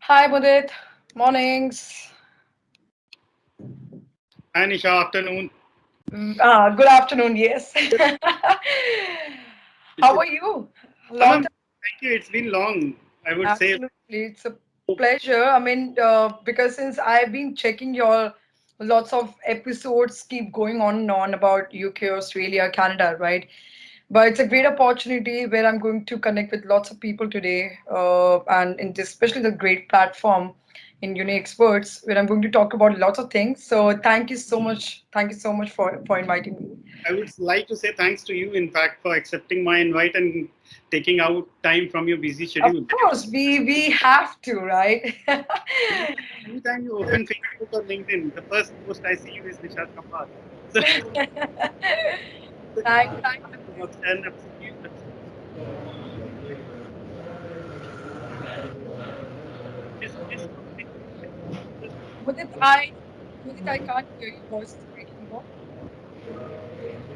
Hi, Mudit. Mornings. Hi Nisha, afternoon. Good afternoon. Yes. It's, How it's, are you? I'm, Long I'm- time. Thank you. It's been long. I would say. Absolutely. It's a pleasure. Because since I've been checking your lots of episodes keep going on and on about UK, Australia, Canada, right? But it's a great opportunity where I'm going to connect with lots of people today, and in this, especially the great platform in Uni Experts, where I'm going to talk about lots of things. So thank you so much. Thank you so much for inviting me. I would like to say thanks to you, in fact, for accepting my invite and taking out time from your busy Of schedule. course, we have to, right? Anytime you open Facebook or LinkedIn, the first post I see you is Nisha Kambal. So, Thank and absolutely, is Mudit, I can't hear your voice is breaking up.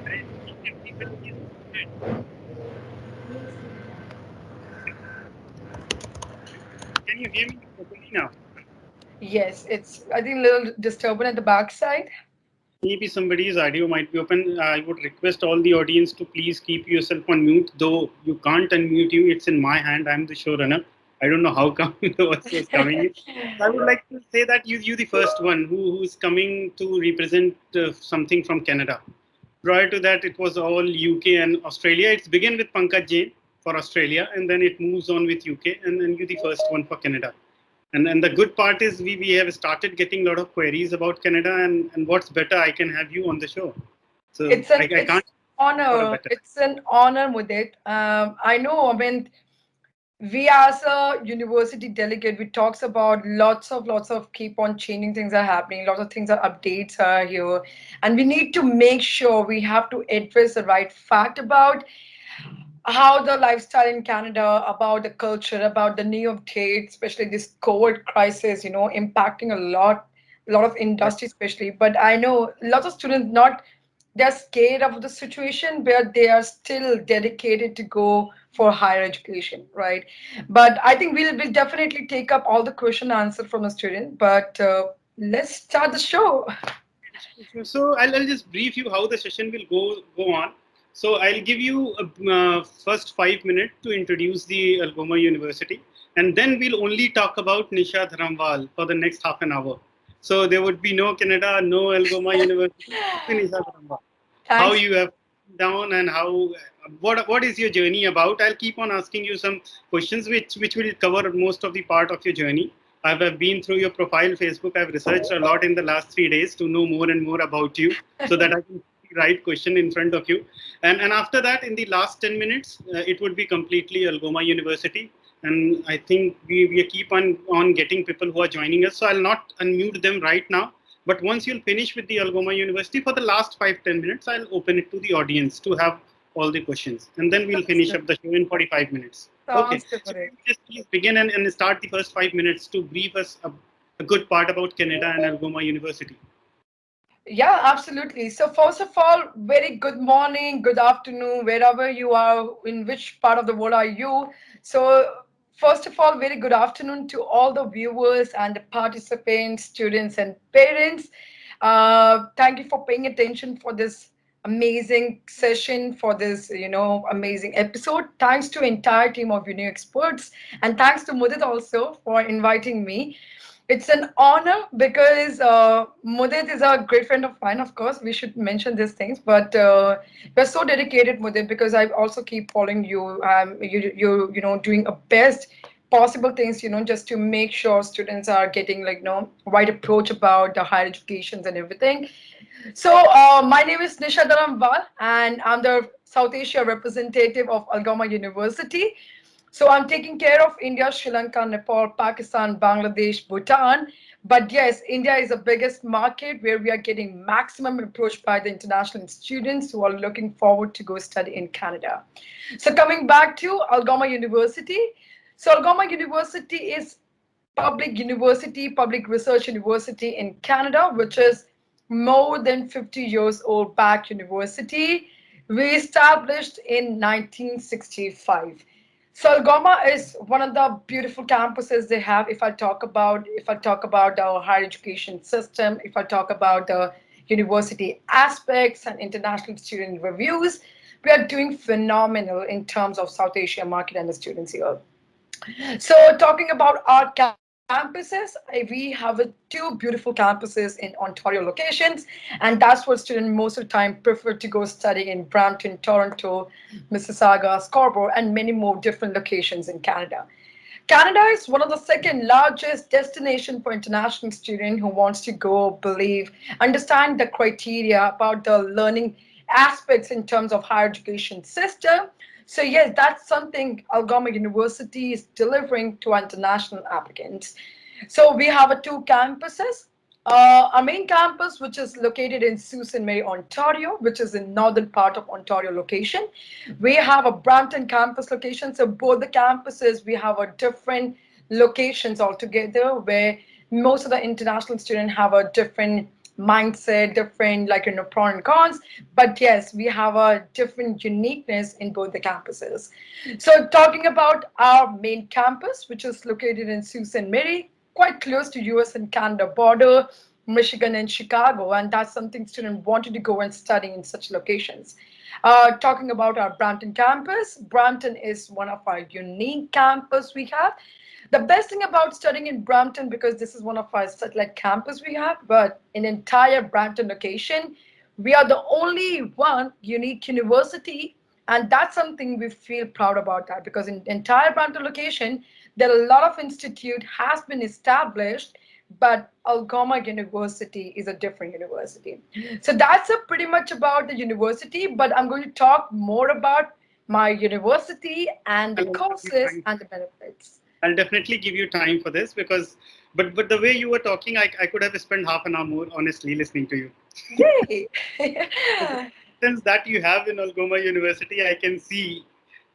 I think everybody is muted. Can you hear me properly now? Yes, it's I think a little disturbing at the backside. Maybe somebody's audio might be open. I would request all the audience to please keep yourself on mute, though you can't unmute you. It's in my hand. I'm the showrunner. I don't know how come the voice was coming in. I would like to say that you the first one who's coming to represent something from Canada. Prior to that, it was all UK and Australia. It's began with Pankaj Jain for Australia, and then it moves on with UK, and then you the first one for Canada. And the good part is we have started getting a lot of queries about Canada, and what's better, I can have you on the show. So I It's can't for a honor. better. It's an honor, Mudit. I know. We as a university delegate, we talks about lots of keep on changing things are happening. Lots of things are updates are here, and we need to make sure we have to address the right fact about how the lifestyle in Canada, about the culture, about the new updates, especially this COVID crisis, impacting a lot of industry, especially. But I know lots of students not they're scared of the situation, but they are still dedicated to go for higher education, right? But I think we'll definitely take up all the question answer from the student. But let's start the show. So I'll just brief you how the session will go on. So I'll give you a first 5 minutes to introduce the Algoma University, and then we'll only talk about Nisha Dharamwal for the next half an hour. So there would be no Canada, no Algoma University, only Nisha Dharamwal. How Thanks. you have down and how what is your journey about. I'll keep on asking you some questions which will cover most of the part of your journey. I've been through your profile Facebook. I've researched a lot in the last 3 days to know more and more about you so that I can put the right question in front of you. And after that, in the last 10 minutes, it would be completely Algoma University. And I think we keep on getting people who are joining us. So I'll not unmute them right now. But once you'll finish with the Algoma University, for the last 5-10 minutes, I'll open it to the audience to have all the questions. And then we'll Sounds finish good. up the show in 45 minutes. Okay. Sounds good, So Mudit. can you just please begin and start the first 5 minutes to brief us a good part about Canada and Algoma University. Yeah, absolutely. So, first of all, very good morning, good afternoon, wherever you are, in which part of the world are you. So, first of all, very good afternoon to all the viewers and the participants, students, and parents. Thank you for paying attention for this amazing session, for this, amazing episode. Thanks to entire team of Uni Experts, and thanks to Mudit also for inviting me. It's an honor because Mudit is a great friend of mine. Of course, we should mention these things, but you're so dedicated, Mudit, because I also keep following you. Doing a best possible things, just to make sure students are getting wide approach about the higher educations and everything. So, my name is Nisha Dharamwal, and I'm the South Asia representative of Algoma University. So, I'm taking care of India, Sri Lanka, Nepal, Pakistan, Bangladesh, Bhutan. But yes, India is the biggest market where we are getting maximum approach by the international students who are looking forward to go study in Canada. So, coming back to Algoma University. So, Algoma University is public research university in Canada, which is more than 50 years old back university. We established in 1965. So Algoma is one of the beautiful campuses they have. If I talk about our higher education system, if I talk about the university aspects and international student reviews, we are doing phenomenal in terms of South Asia market and the students here. So, talking about our campuses, we have two beautiful campuses in Ontario locations, and that's what students most of the time prefer to go study in Brampton, Toronto, Mississauga, Scarborough, and many more different locations in Canada. Canada is one of the second largest destination for international student who wants to go, believe, understand the criteria about the learning aspects in terms of higher education system. So yes, that's something Algoma University is delivering to international applicants. So we have two campuses. Our main campus, which is located in Sault Ste. Marie, Ontario, which is in northern part of Ontario location. We have a Brampton campus location. So both the campuses, we have a different locations altogether where most of the international students have a different mindset, different like pro and cons. But yes, we have a different uniqueness in both the campuses. So talking about our main campus, which is located in Sault Ste. Marie, quite close to US and Canada border, Michigan and Chicago, and that's something students wanted to go and study in such locations. Talking about our Brampton campus, Brampton is one of our unique campus we have. The best thing about studying in Brampton, because this is one of our satellite campus we have, but in entire Brampton location, we are the only one unique university, and that's something we feel proud about that because in entire Brampton location, there are a lot of institute has been established, but Algoma University is a different university. So that's a pretty much about the university, but I'm going to talk more about my university and the I'll give you courses time. and the benefits. I'll definitely give you time for this because, but the way you were talking, I could have spent half an hour more honestly listening to you. Yay! So the sense that you have in Algoma University, I can see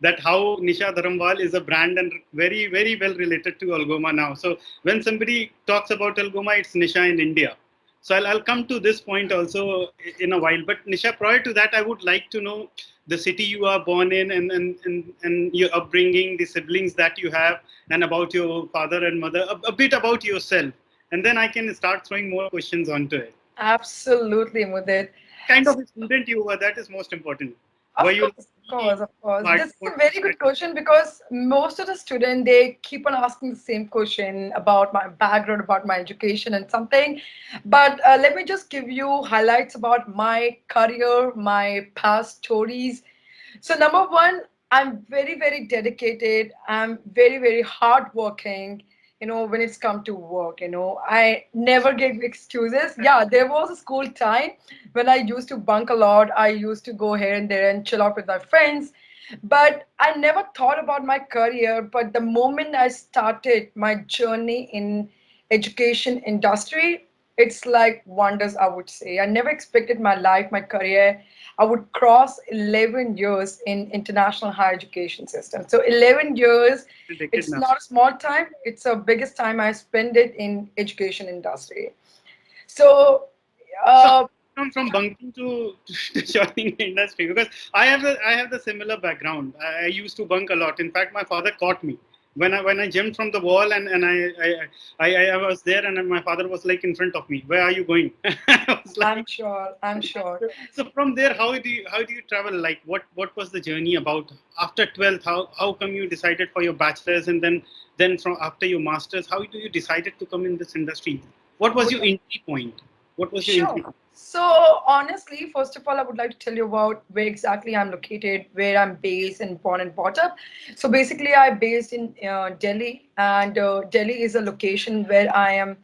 that how Nisha Dharamwal is a brand and very, very well related to Algoma now. So when somebody talks about Algoma, it's Nisha in India. So I'll come to this point also in a while. But Nisha, prior to that, I would like to know the city you are born in and your upbringing, the siblings that you have, and about your father and mother, a bit about yourself. And then I can start throwing more questions onto it. Absolutely, Mudit. Kind of a student you were, that is most important. Were Of you course, of course, of course. This is a hardcore very good study? question because most of the students they keep on asking the same question about my background, about my education, and something. But let me just give you highlights about my career, my past stories. So number one, I'm very, very dedicated. I'm very, very hardworking. When it's come to work, I never give excuses. Yeah, there was a school time when I used to bunk a lot. I used to go here and there and chill out with my friends. But I never thought about my career. But the moment I started my journey in education industry, it's like wonders, I would say. I never expected my life, my career. I would cross 11 years in international higher education system. So 11 years, A decade it's now. not a small time. It's the biggest time I spend it in education industry. So, So uh, from bunking to joining the industry because I have the similar background. I used to bunk a lot. In fact, my father caught me when I jumped from the wall and I was there and my father was like in front of me. Where are you going? I was like. I'm sure, I'm sure. So from there, how do you travel? Like what was the journey about after 12th? How come you decided for your bachelor's and then from after your master's, how do you decided to come in this industry? What was your entry point? What was your entry Sure. point? So honestly, first of all, I would like to tell you about where exactly I'm located, where I'm based and born and brought up. So basically, I'm based in Delhi, and Delhi is a location where I'm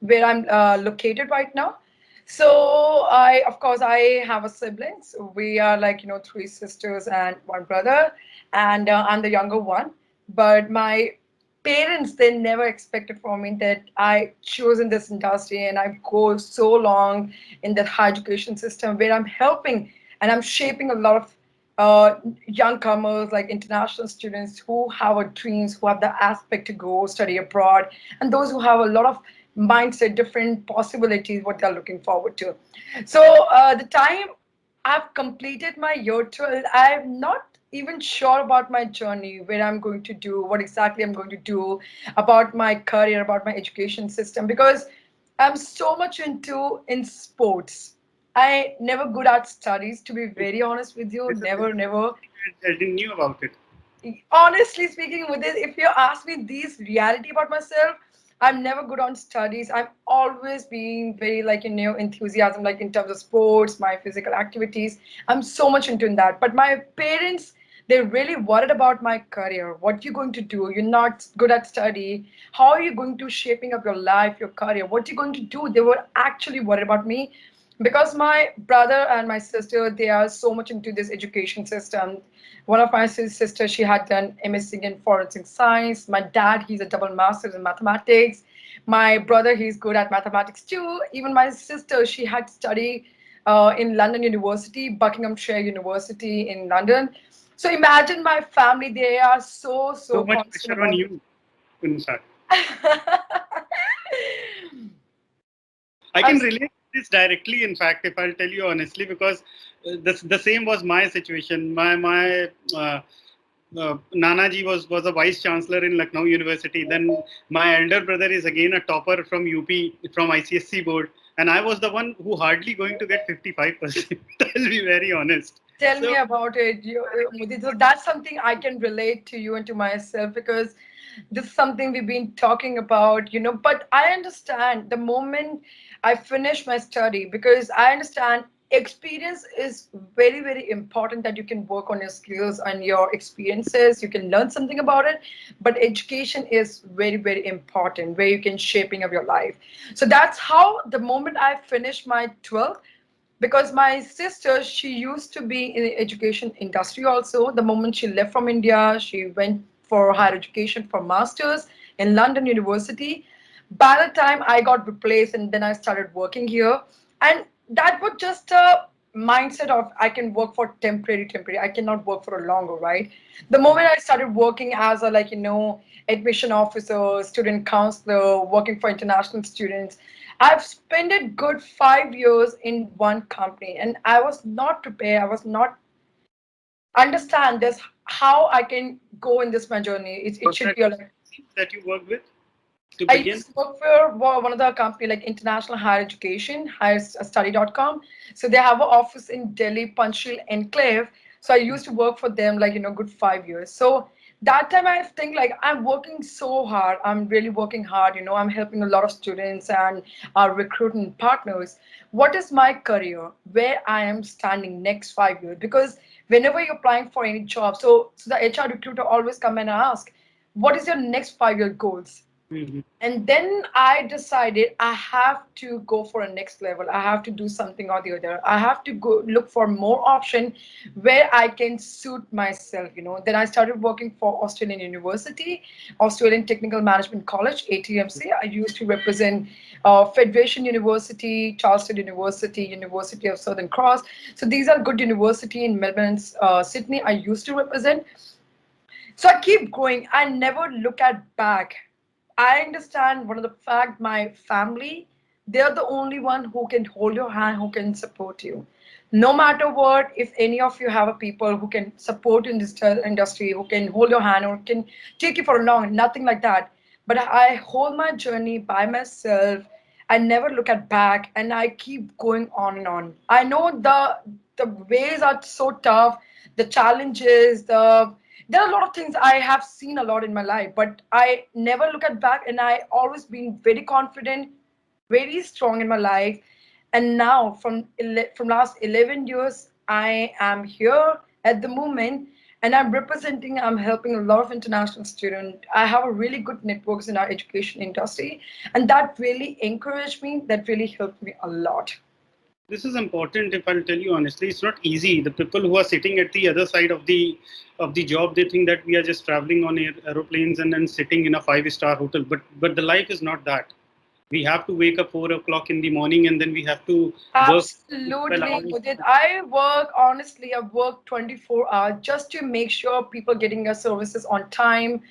located right now. So of course, I have a siblings. We are like three sisters and one brother, and I'm the younger one. But my parents they never expected from me that I chose in this industry and I go so long in that higher education system where I'm helping and I'm shaping a lot of young comers like international students who have a dreams, who have the aspect to go study abroad, and those who have a lot of mindset, different possibilities, what they're looking forward to. So the time I've completed my year 12, I'm not even sure about my journey, where I'm going to do, what exactly I'm going to do, about my career, about my education system, because I'm so much into in sports. I never good at studies, to be very honest with you. This Never, is never. I didn't knew about it. Honestly speaking, with this, if you ask me these reality about myself, I'm never good on studies. I'm always being very like enthusiasm, like in terms of sports, my physical activities. I'm so much into that. But my parents, they're really worried about my career. What you going to do? You're not good at study. How are you going to shaping up your life, your career? What you going to do? They were actually worried about me because my brother and my sister, they are so much into this education system. One of my sisters, she had done MSc in forensic science. My dad, he's a double master's in mathematics. My brother, he's good at mathematics too. Even my sister, she had studied in London University, Buckinghamshire University in London. So imagine my family, they are so So much concerned pressure on about you, Kunsa. I can I'm relate to this directly. In fact, if I'll tell you honestly, because the same was my situation. My Nana ji was a vice chancellor in Lucknow University. Then my elder brother is again a topper from UP from ICSC board, and I was the one who hardly going to get 55%. I'll be very honest. Tell me So about it, Mudit. So that's something I can relate to you and to myself because this is something we've been talking about. But I understand the moment I finish my study because I understand experience is very, very important that you can work on your skills and your experiences. You can learn something about it, but education is very, very important where you can shaping of your life. So that's how the moment I finished my 12th, because my sister, she used to be in the education industry also. The moment she left from India, she went for higher education for masters in London University. By the time I got replaced and then I started working here, and that was just a mindset of I can work for temporary, I cannot work for a longer, right? The moment I started working as a admission officer, student counselor, working for international students, I've spent a good 5 years in one company, and I was not prepared. I was not understand this how I can go in this my journey. It was should that be like that you worked with to I begin? used to work for one of the company like International Higher Education, higherstudy.com. So they have an office in Delhi, Panchsheel Enclave. So I used to work for them good 5 years. So that time I think like I'm working so hard. I'm really working hard. I'm helping a lot of students and our recruiting partners. What is my career? Where I am standing next 5 years? Because whenever you're applying for any job, so the HR recruiter always come and ask, what is your next 5 year goals? Mhm. And then I decided I have to go for a next level. I have to do something or the other. I have to go look for more option where I can suit myself. Then I started working for Australian University, Australian Technical Management College, ATMC. I used to represent Federation University, Charleston University, University of Southern Cross. So these are good university in Melbourne, Sydney. I used to represent. So I keep going. I never look at back. I understand one of the fact my family, they're the only one who can hold your hand, who can support you. No matter what, if any of you have a people who can support in this industry, who can hold your hand or can take you for a long, nothing like that. But I hold my journey by myself. I never look at back and I keep going on and on. I know the ways are so tough, the challenges, there are a lot of things I have seen a lot in my life, but I never look at back and I always been very confident, very strong in my life. And now from last 11 years, I am here at the moment and I'm representing, I'm helping a lot of international students. I have a really good networks in our education industry and that really encouraged me, that really helped me a lot. This is important. If I'll tell you honestly, it's not easy. The people who are sitting at the other side of the job, they think that we are just traveling on aeroplanes and then sitting in a five-star hotel. But the life is not that. We have to wake up 4 o'clock in the morning and then we have to work 12 Absolutely, hours. Mudit. I work, honestly, I work 24 hours just to make sure people getting their services on time.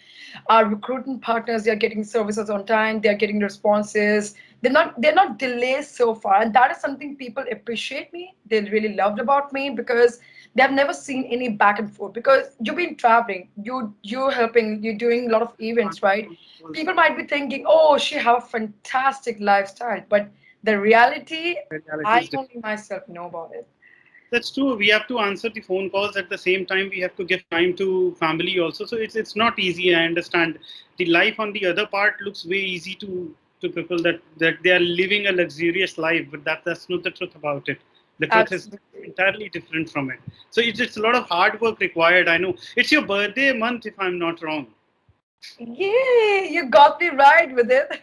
Our recruiting partners, they're getting services on time, they're getting responses. They're not delayed so far. And that is something people appreciate me. They really loved about me because They've never seen any back and forth because you've been traveling, you're helping, you're doing a lot of events, right? People might be thinking, oh, she have a fantastic lifestyle, but the reality, The reality I is only myself know about it. That's true. We have to answer the phone calls at the same time. We have to give time to family also. So it's not easy. I understand. The life on the other part looks way easy to people that they are living a luxurious life, but that's not the truth about it. The truth is Absolutely. entirely different from it. So it's a lot of hard work required. I know. It's your birthday month, if I'm not wrong. Yay, you got me right with it.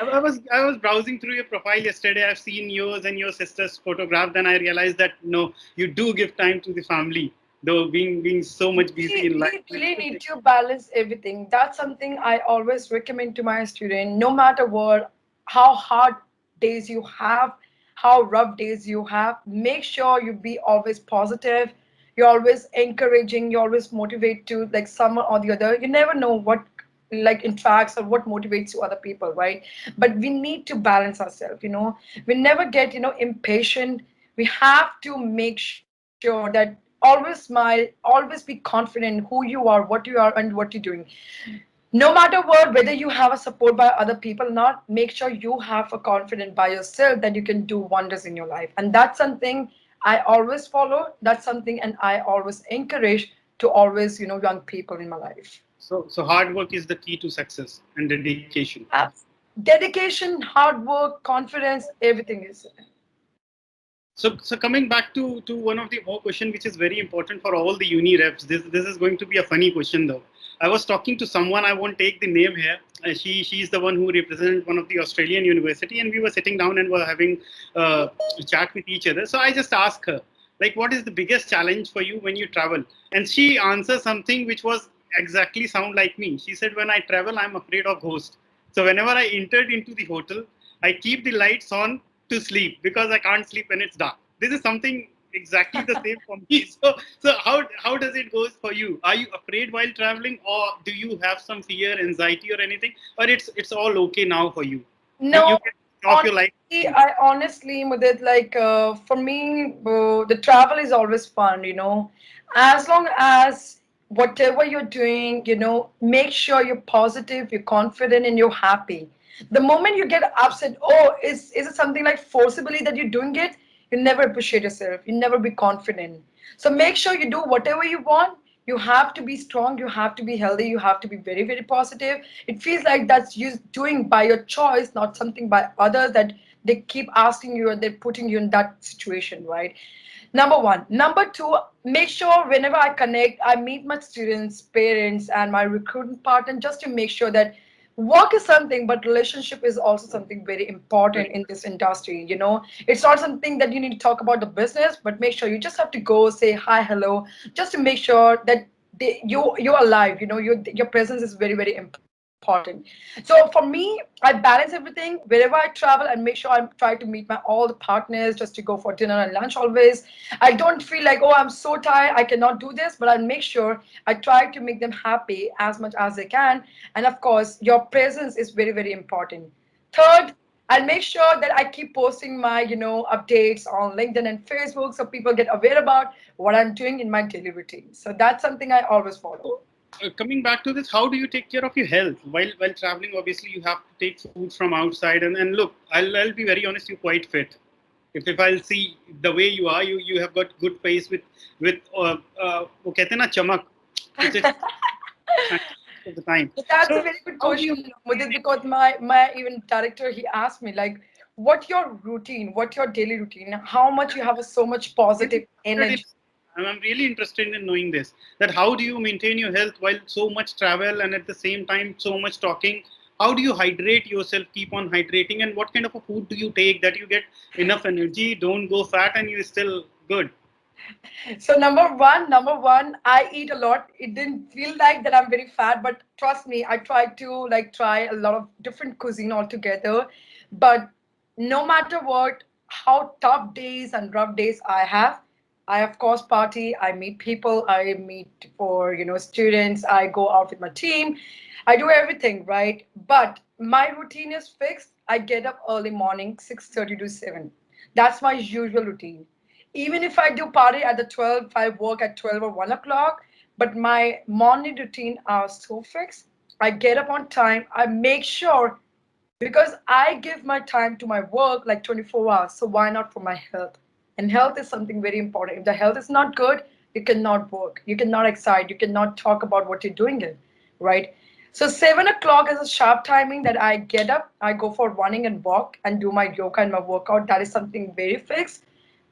I was browsing through your profile yesterday. I've seen yours and your sister's photograph. Then I realized that no, you do give time to the family, though being so much busy in life. We really need to balance everything. That's something I always recommend to my student. No matter what, how hard days you have, how rough days you have, make sure you be always positive. You're always encouraging. You always motivate to like someone or the other. You never know what like interacts or what motivates you other people, right? But we need to balance ourselves. We never get impatient. We have to make sure that always smile, always be confident who you are, what you are, and what you're doing. No matter what, whether you have a support by other people or not, make sure you have a confidence by yourself that you can do wonders in your life. And that's something I always follow. That's something, and I always encourage to always, young people in my life. So hard work is the key to success and dedication. Dedication, hard work, confidence, everything is. So coming back to one of the more question which is very important for all the uni reps. This is going to be a funny question though. I was talking to someone. I won't take the name here. She's the one who represents one of the Australian university, and we were sitting down and were having a chat with each other. So I just asked her, like, what is the biggest challenge for you when you travel? And she answered something which was exactly sound like me. She said, when I travel, I'm afraid of ghosts. So whenever I entered into the hotel, I keep the lights on to sleep because I can't sleep when it's dark. This is something exactly the same for me. So how does it goes for you? Are you afraid while traveling, or do you have some fear, anxiety, or anything? Or it's all okay now for you? You No, can off your light. I honestly, Mudit, like for me, the travel is always fun, as long as whatever you're doing, make sure you're positive, you're confident, and you're happy. The moment you get upset, oh, is it something like forcibly that you're doing it? You never appreciate yourself. You never be confident. So make sure you do whatever you want. You have to be strong. You have to be healthy. You have to be very, very positive. It feels like that's you doing by your choice, not something by others that they keep asking you and they're putting you in that situation, right? Number one. Number two, make sure whenever I connect, I meet my students, parents, and my recruiting partner just to make sure that work is something, but relationship is also something very important in this industry. It's not something that you need to talk about the business, but make sure you just have to go say hi, hello, just to make sure that you're alive. Your presence is very, very important. So for me, I balance everything wherever I travel and make sure I try to meet my all the partners just to go for dinner and lunch always. I don't feel like, oh, I'm so tired, I cannot do this, but I make sure I try to make them happy as much as they can. And of course, your presence is very, very important. Third, I'll make sure that I keep posting my, updates on LinkedIn and Facebook so people get aware about what I'm doing in my daily routine. So that's something I always follow. Coming back to this, how do you take care of your health while traveling? Obviously, you have to take food from outside, and look, I'll be very honest, you're quite fit. If I'll see the way you are, you have got good face with वो कहते हैं ना चमक. It's fantastic of the time. So that's a So very good how do you question, Mudit, because my even director he asked me like, what your routine, what your daily routine, how much you have so much really positive interested energy. in I'm really interested in knowing this. That how do you maintain your health while so much travel and at the same time so much talking? How do you hydrate yourself? Keep on hydrating, and what kind of a food do you take that you get enough energy, don't go fat, and you're still good? So number one, I eat a lot. It didn't feel like that I'm very fat, but trust me, I tried to like try a lot of different cuisine altogether. But no matter what, how tough days and rough days I of course party. I meet people. I meet for students. I go out with my team. I do everything right. But my routine is fixed. I get up early morning, 6:30 to 7. That's my usual routine. Even if I do party at the 12, I work at 12 or 1 o'clock, but my morning routine are so fixed. I get up on time. I make sure because I give my time to my work like 24 hours. So why not for my health? And health is something very important. If the health is not good, you cannot work, you cannot excite, you cannot talk about what you're doing it, right? So 7 o'clock is a sharp timing that I get up, I go for running and walk and do my yoga and my workout. That is something very fixed.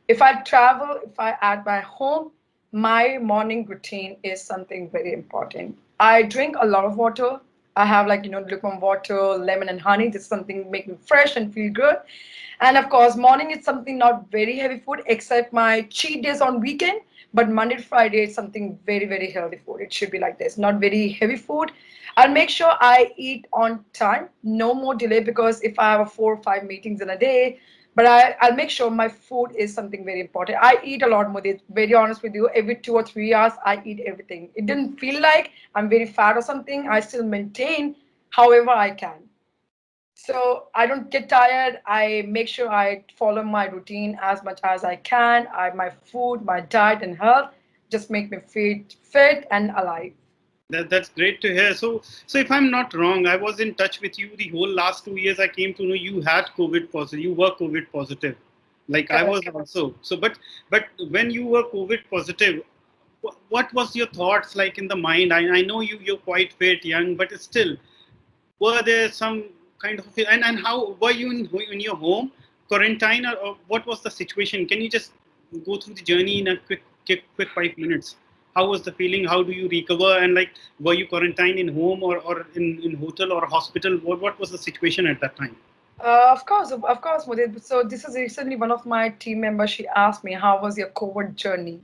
If I travel, if I at my home, my morning routine is something very important. I drink a lot of water. I have like, lukewarm water, lemon and honey. This is something make me fresh and feel good. And of course, morning is something not very heavy food except my cheat days on weekend. But Monday to Friday is something very, very healthy food. It should be like this, not very heavy food. I'll make sure I eat on time, no more delay because if I have a 4 or 5 meetings in a day, but I'll make sure my food is something very important. I eat a lot more. Very honest with you, every 2 or 3 hours, I eat everything. It didn't feel like I'm very fat or something. I still maintain however I can. So I don't get tired. I make sure I follow my routine as much as I can. My food, my diet, and health just make me fit and alive. That's great to hear. So if I'm not wrong, I was in touch with you the whole last 2 years. I came to know you had COVID positive. You were COVID positive, like I was Correct. also. So, but when you were COVID positive, what was your thoughts like in the mind? I know you're quite fit, young, but still, were there some kind of and how were you in your home quarantine or what was the situation? Can you just go through the journey in a quick 5 minutes? How was the feeling? How do you recover? And like, were you quarantined in home or in hotel or hospital? What was the situation at that time? Of course, Mudit. So this is recently one of my team members. She asked me, "How was your COVID journey?"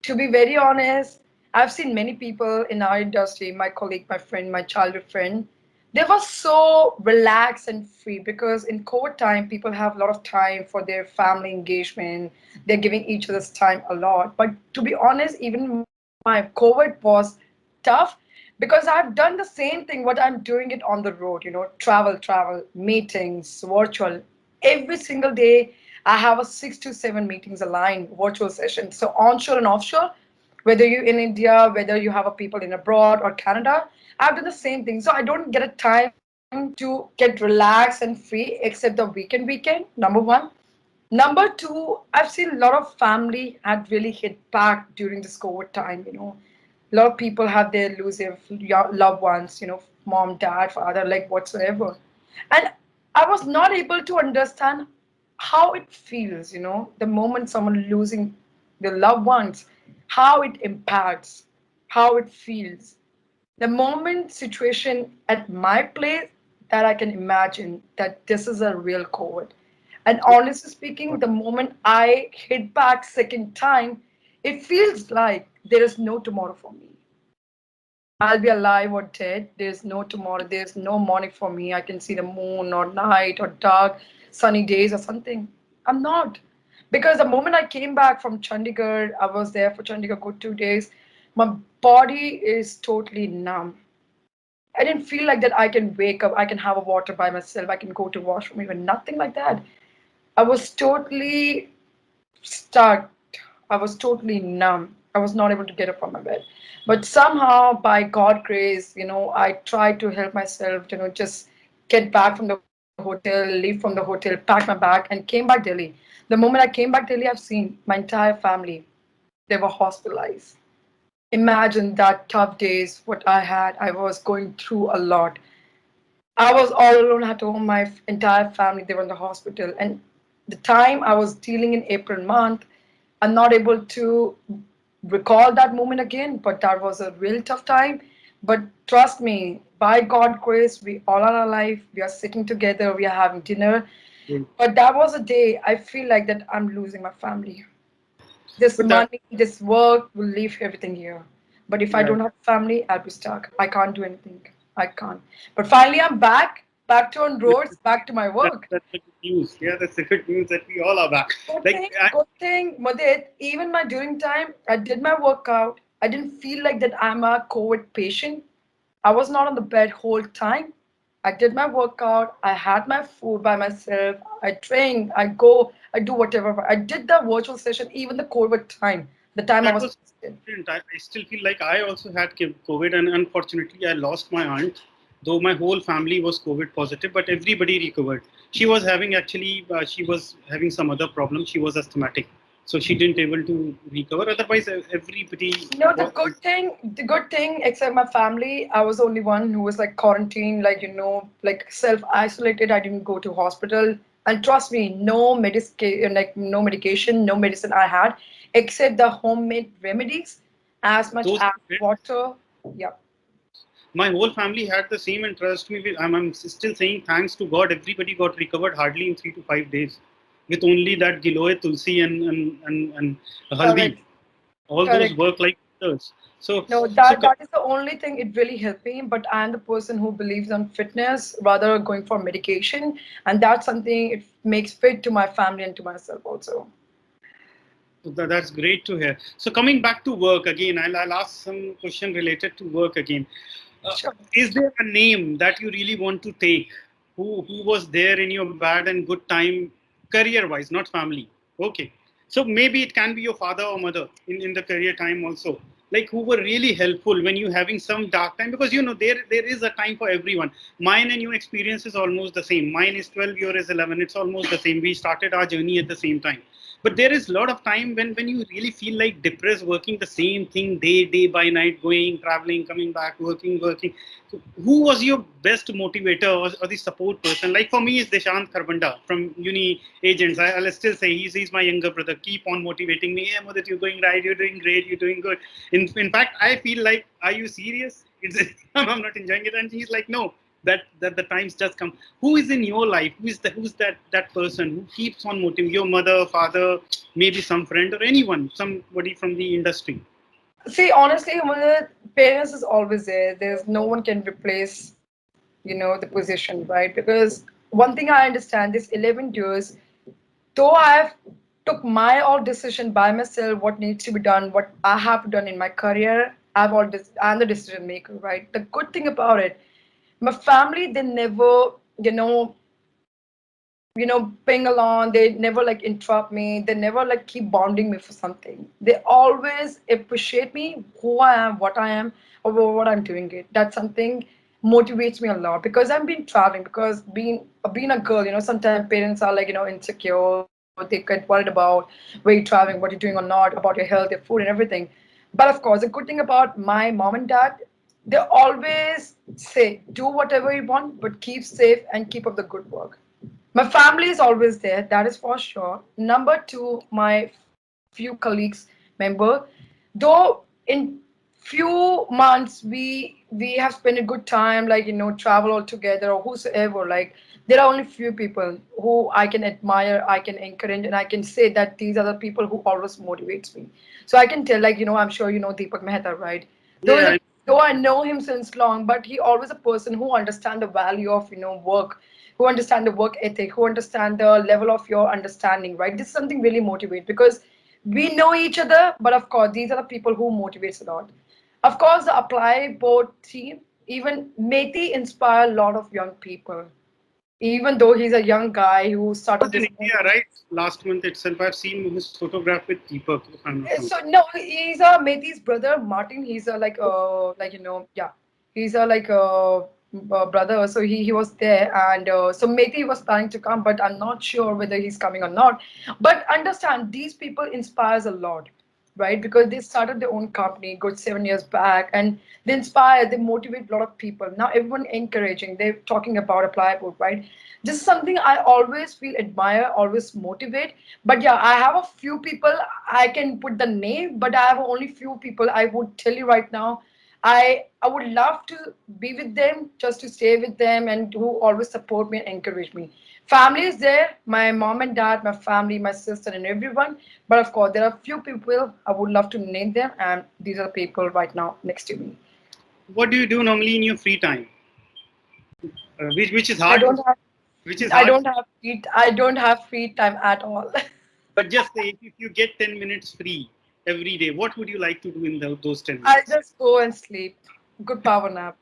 To be very honest, I've seen many people in our industry, my colleague, my friend, my childhood friend, they were so relaxed and free because in COVID time, people have a lot of time for their family engagement. They're giving each other's time a lot. But to be honest, even my COVID was tough because I've done the same thing, what I'm doing it on the road, travel, meetings, virtual. Every single day, I have a 6 to 7 meetings aligned, virtual sessions. So onshore and offshore, whether you're in India, whether you have a people in abroad or Canada, I've done the same thing. So I don't get a time to get relaxed and free except the weekend, number one. Number two, I've seen a lot of family had really hit back during this COVID time. A lot of people have their lose their loved ones, mom, dad, father, like whatsoever. And I was not able to understand how it feels, the moment someone losing their loved ones, how it impacts, how it feels. The moment situation at my place that I can imagine that this is a real COVID. And honestly speaking, the moment I hit back second time, it feels like there is no tomorrow for me. I'll be alive or dead. There's no tomorrow. There's no morning for me. I can see the moon or night or dark, sunny days or something. I'm not. Because the moment I came back from Chandigarh, I was there for Chandigarh good 2 days. My body is totally numb. I didn't feel like that I can wake up, I can have a water by myself, I can go to washroom, even nothing like that. I was totally stuck. I was totally numb. I was not able to get up from my bed. But somehow, by God grace, I tried to help myself, just get back from the hotel, leave from the hotel, pack my bag, and came back Delhi. The moment I came back Delhi, I've seen my entire family, they were hospitalized. Imagine that tough days, what I had. I was going through a lot. I was all alone at home. My entire family, they were in the hospital. And the time I was dealing in April month, I'm not able to recall that moment again, but that was a real tough time. But trust me, by God grace, we all are alive. We are sitting together. We are having dinner. Mm. But that was a day I feel like that I'm losing my family. This But that money, this work will leave everything here. But if I yeah, don't have family, I'll be stuck. I can't do anything. I can't. But finally, I'm back to on roads, back to my work. that's the good news. Yeah, that's the good news that we all are back. Like Good thing, Mudit, even my during time, I did my workout. I didn't feel like that I'm a COVID patient. I was not on the bed whole time. I did my workout. I had my food by myself. I trained. I go. I do whatever. I did the virtual session, even the COVID time, the time I That was was tested. different. I still feel like I also had COVID, and unfortunately, I lost my aunt. Though my whole family was COVID positive, but everybody recovered. She was having she was having some other problem. She was asthmatic, so she didn't able to recover. Otherwise, everybody No, was. the good thing, except my family, I was the only one who was like quarantined, like, like self-isolated. I didn't go to hospital. And trust me, no medication, no medicine I had, except the homemade remedies, as much Those as are great. water. Yeah. My whole family had the same and trust me. I'm still saying thanks to God. Everybody got recovered hardly in 3 to 5 days, with only that giloy, tulsi, and haldi. Correct. All those Correct. work like wonders. So, No, so that is the only thing it really helped me. But I'm the person who believes on fitness rather going for medication, and that's something it makes fit to my family and to myself also. that's great to hear. So coming back to work again, I'll ask some question related to work again. Uh, Sure. is there a name that you really want to take? Who was there in your bad and good time, career wise, not family? Okay. So maybe it can be your father or mother in the career time also. Like who were really helpful when you having some dark time, because there is a time for everyone. Mine and your experience is almost the same. Mine is 12, yours is 11. It's almost the same. We started our journey at the same time. But there is a lot of time when you really feel like depressed, working the same thing day by night, going, traveling, coming back, working. So who was your best motivator, or the support person? Like for me, it's Deshant Kharbanda from Uni Agents. I'll still say he's my younger brother. Keep on motivating me. Hey, Mother, you're going right. You're doing great. You're doing good. In fact, I feel like, are you serious? I'm not enjoying it. And he's like, no, that the times just come. Who is in your life? Who's that person who keeps on motivating? Your mother, father, maybe some friend or anyone, somebody from the industry. See, honestly, my parents is always there. There's no one can replace, the position, right? Because one thing I understand, this 11 years, though I have took my all decision by myself, what needs to be done, what I have done in my career, I'm the decision maker, right? The good thing about it, my family, they never, you know, ping along. They never like interrupt me. They never like keep bonding me for something. They always appreciate me, who I am, what I am, or what I'm doing. It. That's something motivates me a lot because I've been traveling. Because being a girl, sometimes parents are like insecure. They get worried about where you're traveling, what you're doing or not, about your health, your food, and everything. But of course, the good thing about my mom and dad, they always say, do whatever you want, but keep safe and keep up the good work. My family is always there, that is for sure. Number two, my few colleagues member, though in few months we have spent a good time, like travel all together or whosoever. Like there are only few people who I can admire, I can encourage, and I can say that these are the people who always motivates me. So I can tell, like I'm sure you know Deepak Mehta, right? Though Yeah, though I know him since long, but he always a person who understand the value of work, who understand the work ethic, who understand the level of your understanding, right? This is something really motivate because we know each other, but of course these are the people who motivates a lot. Of course, the Apply Board team, even Meti inspire a lot of young people. Even though he's a young guy who was started in this. India, right? Last month itself, I've seen his photograph with Deepak, if I'm not wrong. So no, he's a Mehdi's brother, Martin. He's a yeah, he's a brother. So he was there, and so Mehdi was planning to come, but I'm not sure whether he's coming or not. But understand, these people inspires a lot, right? Because they started their own company good 7 years back, and they inspire, they motivate a lot of people. Now everyone encouraging, they're talking about Apply Board, right? This is something I always feel admire, always motivate. But yeah, I have a few people I can put the name, but I have only few people I would tell you right now. I would love to be with them, just to stay with them, and who always support me and encourage me. Family is there, my mom and dad, my family, my sister, and everyone. But of course, there are few people I would love to name them, and these are the people right now next to me. What do you do normally in your free time? Which is I hard to don't have which is I hard. don't have I don't have free time at all. But just say if you get 10 minutes free every day, what would you like to do in those ten I minutes? just go and sleep. Good power nap.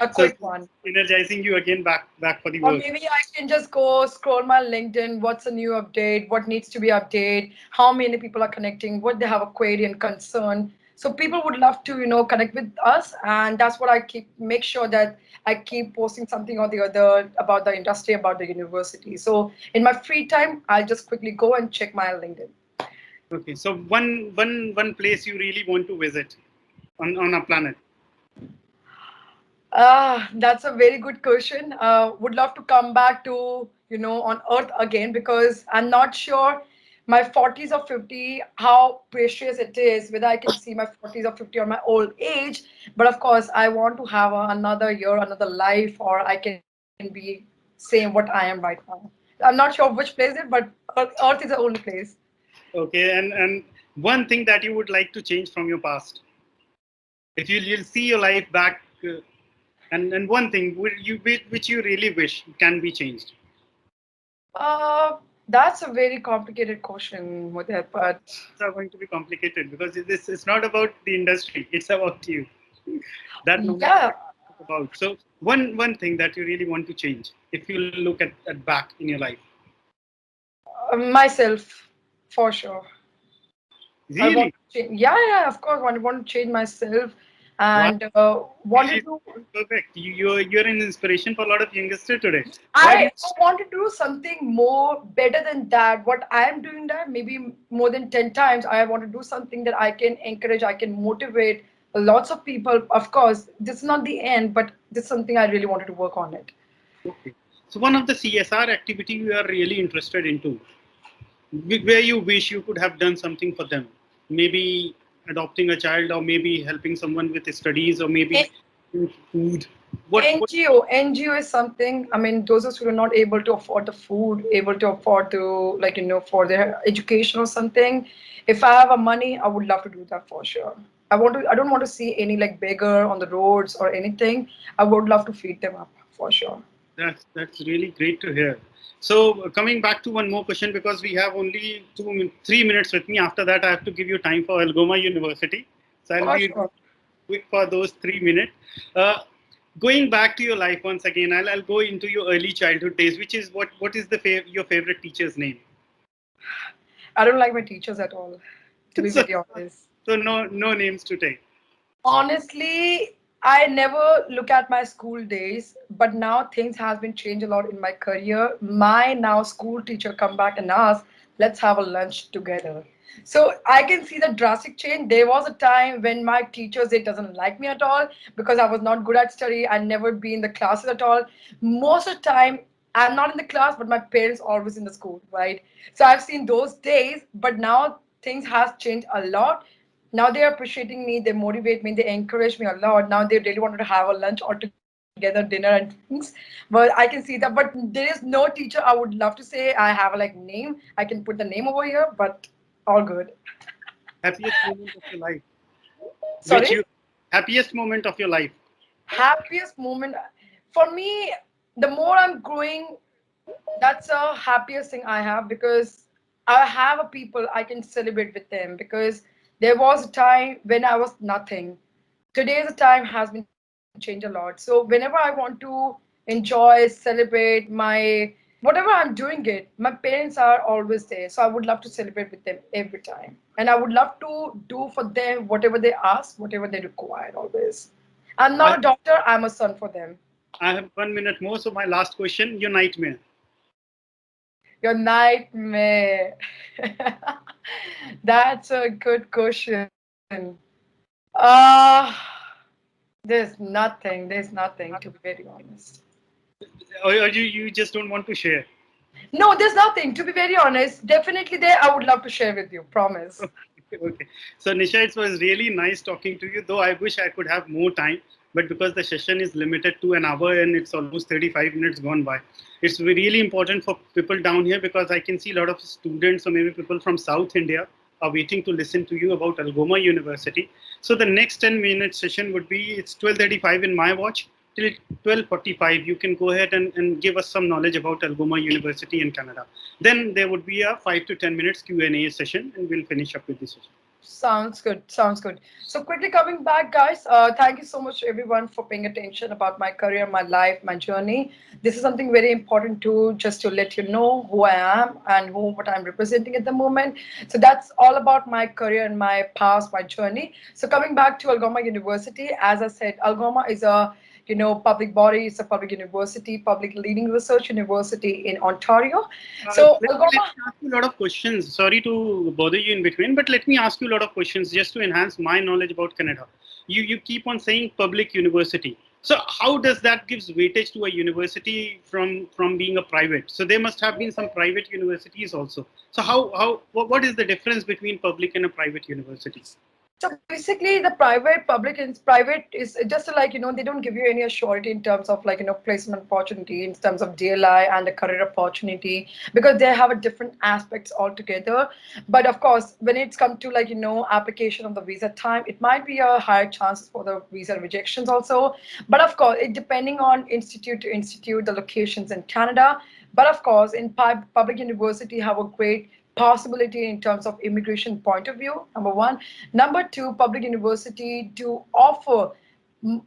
A So quick one. energizing you again back for the Or work. maybe I can just go scroll my LinkedIn. What's a new update? What needs to be updated? How many people are connecting? What they have a query and concern? So people would love to, connect with us, and that's what I keep make sure that I keep posting something or the other about the industry, about the university. So in my free time, I'll just quickly go and check my LinkedIn. Okay, so one place you really want to visit on our planet. That's a very good question. Would love to come back to, on Earth again because I'm not sure my 40s or 50, how precious it is, whether I can see my 40s or 50 or my old age. But of course, I want to have another year, another life, or I can be same what I am right now. I'm not sure which place it, but Earth is the only place. Okay, and one thing that you would like to change from your past, if you'll see your life back, and one thing which you really wish can be changed. That's a very complicated question, Mudhir, but It's not going to be complicated because this is not about the industry; it's about you. That no matter yeah. what it's about. So one thing that you really want to change, if you look at back in your life, Myself, for sure. I want really, to change. Yeah, yeah, of course. Want to change myself, why and really wanted to. perfect? You're an inspiration for a lot of youngsters today. Why do you? I want to do something more better than that. What I am doing that maybe more than 10 times. I want to do something that I can encourage. I can motivate lots of people. Of course, this is not the end, but this is something I really wanted to work on it. Okay. So one of the CSR activity you are really interested into, where you wish you could have done something for them, maybe adopting a child, or maybe helping someone with studies, or maybe food. What? NGO is something, I mean, those who are not able to afford the food, able to afford to, like, for their education or something. If I have a money, I would love to do that for sure. I don't want to see any like beggar on the roads or anything. I would love to feed them up for sure. That's really great to hear. So coming back to one more question, because we have only 3 minutes with me. After that, I have to give you time for Algoma University. So I'll For be sure. quick for those 3 minutes. Uh, Going back to your life once again, I'll go into your early childhood days. Which is what is the your favorite teacher's name? I don't like my teachers at all, to be so, very honest. so no names to take. Honestly, I never look at my school days, but now things has been changed a lot in my career. My now school teacher come back and ask, let's have a lunch together. So I can see the drastic change. There was a time when my teachers they doesn't like me at all because I was not good at study. I never be in the classes at all. Most of the time I'm not in the class, but my parents always in the school, right? So I've seen those days, but now things has changed a lot. Now they are appreciating me, they motivate me, they encourage me a lot. Now they really wanted to have a lunch or together, dinner and things. But I can see that. But there is no teacher I would love to say I have a like name. I can put the name over here, but all good. Happiest moment of your life, which Sorry? you happiest moment of your life. Happiest moment for me, the more I'm growing, that's a happiest thing I have because I have a people I can celebrate with them because there was a time when I was nothing. Today's time has been changed a lot. So whenever I want to enjoy, celebrate my whatever I'm doing it, my parents are always there. So I would love to celebrate with them every time. And I would love to do for them whatever they ask, whatever they require always. I'm I not a doctor, I'm a son for them. I have 1 minute more. So my last question: your nightmare. Your nightmare. That's a good question. Uh, there's nothing, to be very honest. Or you just don't want to share. No, there's nothing, to be very honest. Definitely there, I would love to share with you, promise. Okay. So Nisha, it was really nice talking to you. Though I wish I could have more time, but because the session is limited to an hour and it's almost 35 minutes gone by, it's really important for people down here because I can see a lot of students or maybe people from South India are waiting to listen to you about Algoma University. So the next 10-minute session would be it's 12:35 in my watch till 12:45. You can go ahead and give us some knowledge about Algoma University in Canada. Then there would be a 5 to 10 minutes Q&A session and we'll finish up with this session. Sounds good. Sounds good. So quickly coming back, guys. Thank you so much, everyone, for paying attention about my career, my life, my journey. This is something very important to just to let you know who I am and who what I'm representing at the moment. So that's all about my career and my past, my journey. So coming back to Algoma University, as I said, Algoma is a public body. It's a public university, public leading research university in Ontario. So Let Algoma. me ask you a lot of questions. Sorry to bother you in between, but let me ask you a lot of questions just to enhance my knowledge about Canada. You keep on saying public university. So how does that gives weightage to a university from being a private? So there must have been some private universities also. So what is the difference between public and a private university? So basically, the private, public, and private is just like, they don't give you any assurity in terms of like, placement opportunity, in terms of DLI and the career opportunity, because they have a different aspects altogether. But of course, when it's come to like, application of the visa time, it might be a higher chances for the visa rejections also. But of course, it depending on institute to institute, the locations in Canada. But of course, in public university have a great possibility in terms of immigration point of view, number one. Number two, public university do offer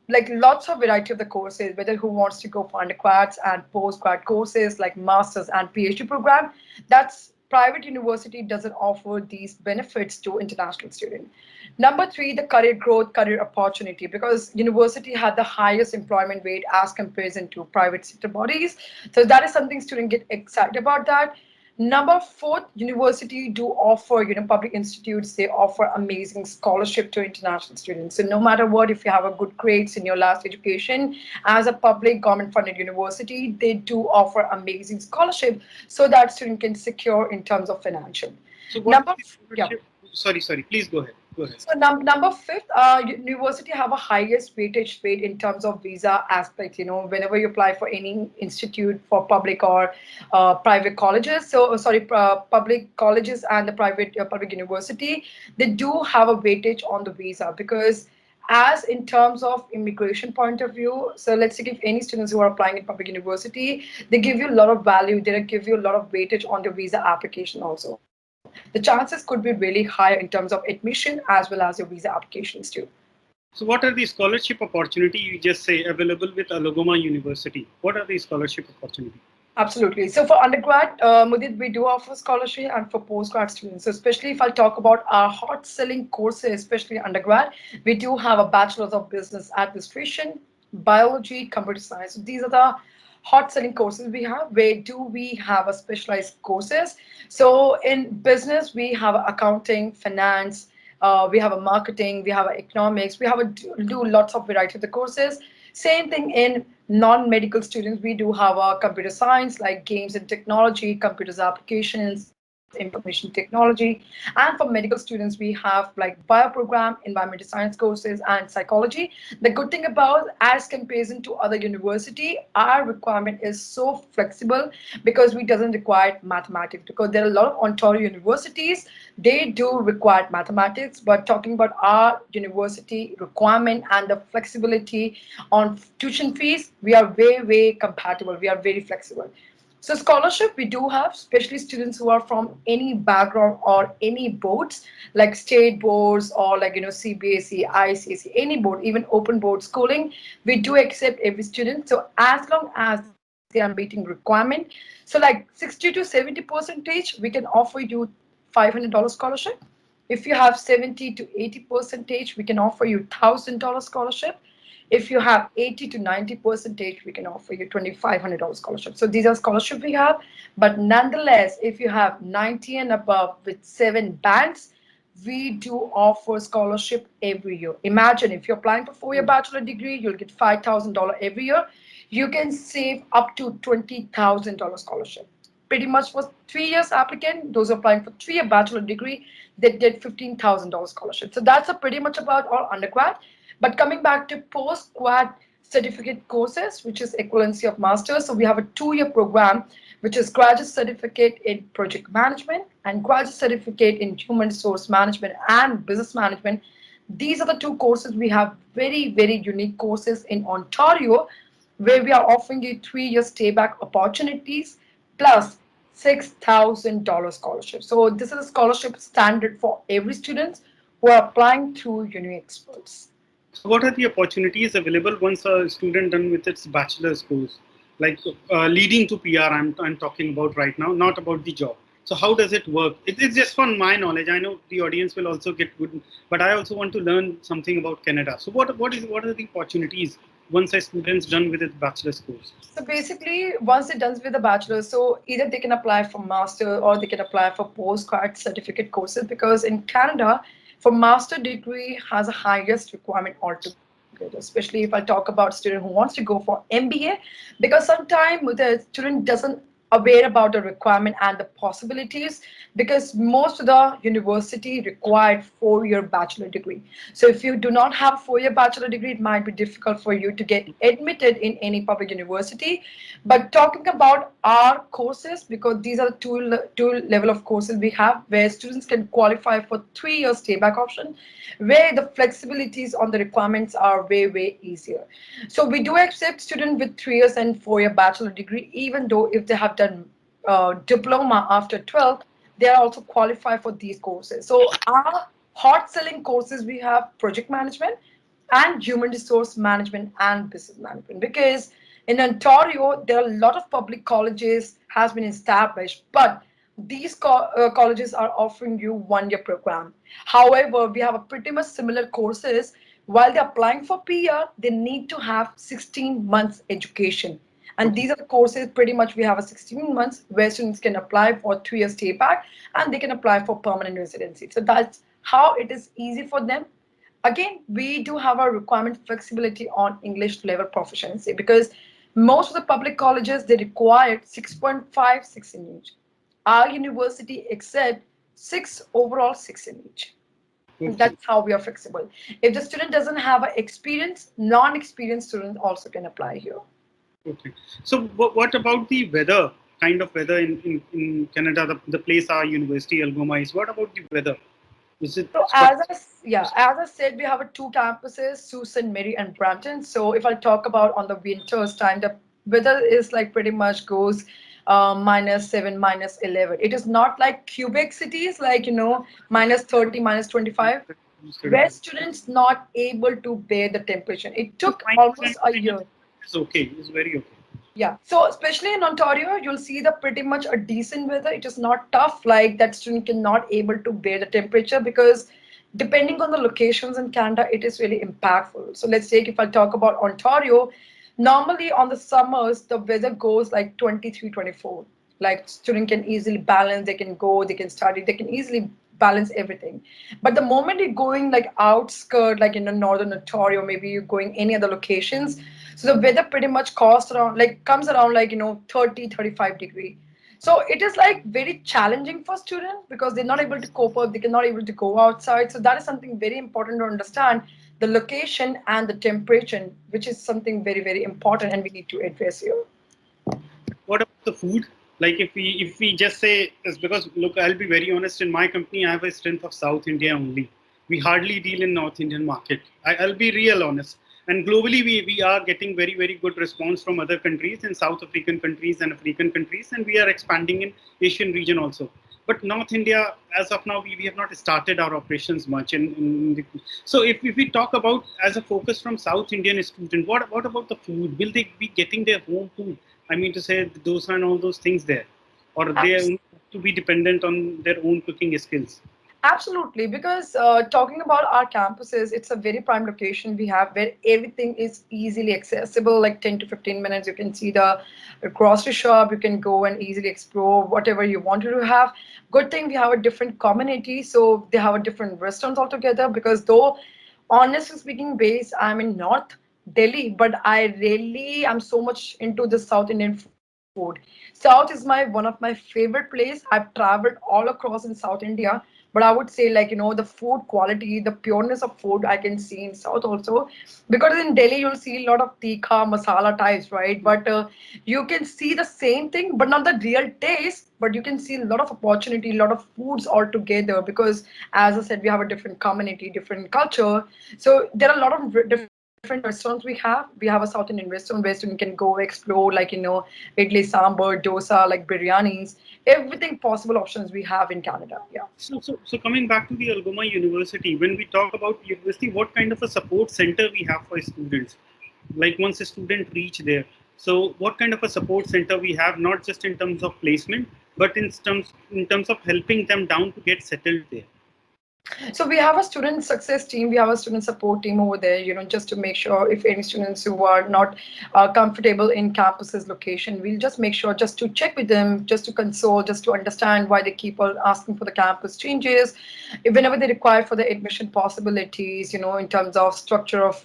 like lots of variety of the courses, whether who wants to go for undergrads and postgrad courses like masters and PhD program. That's private university doesn't offer these benefits to international student. Number three, the career growth, career opportunity, because university had the highest employment rate as comparison to private sector bodies. So that is something students get excited about that. Number four, university do offer, public institutes, they offer amazing scholarship to international students. So no matter what, if you have a good grades in your last education, as a public government funded university, they do offer amazing scholarship so that student can secure in terms of financial. So what is Number, the yeah. scholarship? Sorry. Please go ahead. Go ahead. So number fifth, university have a highest weightage rate in terms of visa aspect. Whenever you apply for any institute for public or private colleges, so sorry, public colleges and the private public university, they do have a weightage on the visa because as in terms of immigration point of view, so let's say if any students who are applying in public university, they give you a lot of value, they give you a lot of weightage on the visa application also. The chances could be really higher in terms of admission as well as your visa applications too. So what are the scholarship opportunity you just say available with Algoma University? What are the scholarship opportunity? Absolutely. So for undergrad, Mudit, we do offer scholarship, and for postgrad students, so especially if I talk about our hot selling courses, especially undergrad, we do have a bachelor's of business administration, biology, computer science. So these are the hot selling courses we have. Where do we have a specialized courses? So in business, we have accounting, finance, we have a marketing, we have a economics, we have a do lots of variety of the courses. Same thing in non-medical students. We do have a computer science like games and technology, computers applications, information technology. And for medical students, we have like bioprogram, environmental science courses, and psychology. The good thing about as comparison to other university, our requirement is so flexible because we doesn't require mathematics because there are a lot of Ontario universities, they do require mathematics, but talking about our university requirement and the flexibility on tuition fees, we are way compatible. We are very flexible. So scholarship we do have, especially students who are from any background or any boards like state boards or like CBSE, ICSE, any board, even open board schooling. We do accept every student. So as long as they are meeting requirement, so like 60 to 70%, we can offer you $500 scholarship. If you have 70 to 80%, we can offer you $1,000 scholarship. If you have 80 to 90%, we can offer you $2,500 scholarship. So these are scholarships we have. But nonetheless, if you have 90 and above with 7 bands, we do offer scholarship every year. Imagine if you're applying for 4 year bachelor degree, you'll get $5,000 every year. You can save up to $20,000 scholarship. Pretty much for 3 years applicant, those applying for 3 year bachelor degree, they get $15,000 scholarship. So that's a pretty much about all undergrad. But coming back to post-grad certificate courses, which is equivalency of masters. So we have a 2 year program, which is graduate certificate in project management and graduate certificate in human resource management and business management. These are the two courses we have, very unique courses in Ontario, where we are offering you 3 year stay back opportunities plus $6,000 scholarship. So this is a scholarship standard for every student who are applying through Uni Experts. So, what are the opportunities available once a student done with its bachelor's course, like leading to PR? I'm talking about right now, not about the job. So, how does it work? It's just for my knowledge. I know the audience will also get good, but I also want to learn something about Canada. So, what are the opportunities once a student's done with its bachelor's course? So basically, once they're done with the bachelor, so either they can apply for master or they can apply for postgrad certificate courses because in Canada, for master degree has a highest requirement altogether. Especially if I talk about student who wants to go for MBA, because sometimes the student doesn't aware about the requirement and the possibilities because most of the university required 4-year bachelor degree. So if you do not have 4-year bachelor degree, it might be difficult for you to get admitted in any public university. But talking about our courses, because these are the two level of courses we have where students can qualify for 3 years stay back option, where the flexibilities on the requirements are way easier. So we do accept students with 3 years and 4-year bachelor degree, even though if they have done diploma after 12, they are also qualified for these courses. So our hot selling courses we have project management and human resource management and business management because in Ontario there are a lot of public colleges has been established, but these colleges are offering you 1-year program. However, we have a pretty much similar courses. While they're applying for PR, they need to have 16 months education. And Okay. these are the courses pretty much we have a 16 months where students can apply for 3 year stay back and they can apply for permanent residency. So that's how it is easy for them. Again, we do have a requirement flexibility on English level proficiency because most of the public colleges they require 6.56 in each. Our university accept 6 overall 6 in each. And Okay. that's how we are flexible. If the student doesn't have a experience, non-experienced student also can apply here. Okay. So, what about the weather? Kind of weather in Canada, the place our university Algoma is. What about the weather? Is it So as I said, we have a two campuses, Sault Ste. Marie and Brampton. So if I talk about on the winters time, the weather is like pretty much goes -7, -11. It is not like Quebec cities, like -30, -25, where students not able to bear the temperature. It so took minus almost a 10 year. is okay. It's very okay. Yeah. So especially in Ontario, you'll see the pretty much a decent weather. It is not tough like that student cannot able to bear the temperature because depending on the locations in Canada, it is really impactful. So let's take if I talk about Ontario, normally on the summers, the weather goes like 23, 24. Like student can easily balance, they can go, they can study, they can easily balance everything. But the moment you're going like outskirt, like in the northern Ontario, maybe you're going any other locations, so the weather pretty much costs around like comes around like 30, 35 degree. So it is like very challenging for students because they're not able to cope up, they cannot able to go outside. So that is something very important to understand the location and the temperature, which is something very important and we need to address here. What about the food? Like if we just say is because look, I'll be very honest. In my company, I have a strength of South India only. We hardly deal in North Indian market. I'll be real honest. And globally, we are getting very good response from other countries in South African countries and African countries, and we are expanding in Asian region also. But North India, as of now, we have not started our operations much. So if we talk about as a focus from South Indian student, what about the food? Will they be getting their home food? I mean to say the dosa and all those things there, or they are to be dependent on their own cooking skills. Absolutely, because talking about our campuses, it's a very prime location we have where everything is easily accessible, like 10 to 15 minutes. You can see the grocery shop, you can go and easily explore whatever you wanted to have. Good thing we have a different community, so they have a different restaurants altogether. Because though, honestly speaking, base I'm in North Delhi, but I really am so much into the South Indian food. South is my one of my favorite place. I've traveled all across in South India, but I would say like the food quality, the pureness of food I can see in South also, because in Delhi you'll see a lot of tikka masala types, right? But you can see the same thing, but not the real taste. But you can see a lot of opportunity, a lot of foods all together because, as I said, we have a different community, different culture. So there are a lot of different different restaurants we have. We have a South Indian restaurant where student can go explore, like, idli, sambar, dosa, like biryanis, everything possible options we have in Canada. Yeah. So coming back to the Algoma University, when we talk about university, what kind of a support center we have for students? Like once a student reach there, so what kind of a support center we have, not just in terms of placement, but in terms of helping them down to get settled there. So we have a student success team, we have a student support team over there, just to make sure if any students who are not comfortable in campus's location, we'll just make sure just to check with them, just to console, just to understand why they keep on asking for the campus changes, whenever they require for the admission possibilities, in terms of structure of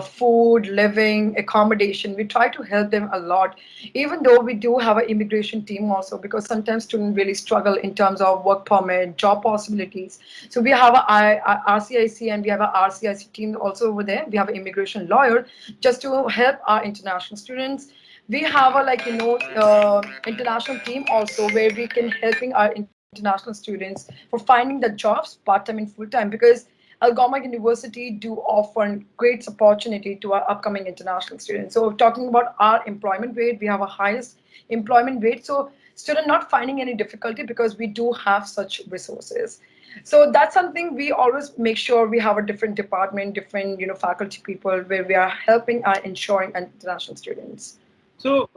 food, living, accommodation. We try to help them a lot, even though we do have an immigration team also, because sometimes students really struggle in terms of work permit, job possibilities. So we have a RCIC and we have a RCIC team also over there. We have an immigration lawyer just to help our international students. We have a international team also where we can helping our international students for finding the jobs part-time and full-time, because Algoma University do offer great opportunity to our upcoming international students. So talking about our employment rate, we have a highest employment rate. So student not finding any difficulty because we do have such resources. So that's something we always make sure we have a different department, different faculty people where we are helping our ensuring international students. So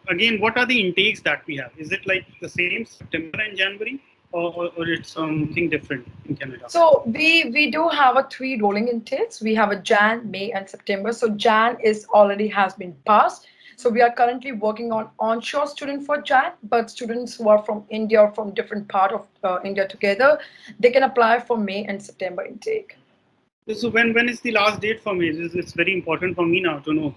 again, what are the intakes that we have? Is it like the same September and January, or it's something different in Canada? So we do have a three rolling intakes. We have a Jan, May, and September. So Jan is already has been passed. So we are currently working on onshore student for Jan, but students who are from India or from different part of India together, they can apply for May and September intake. So when is the last date for me? It's very important for me now to know,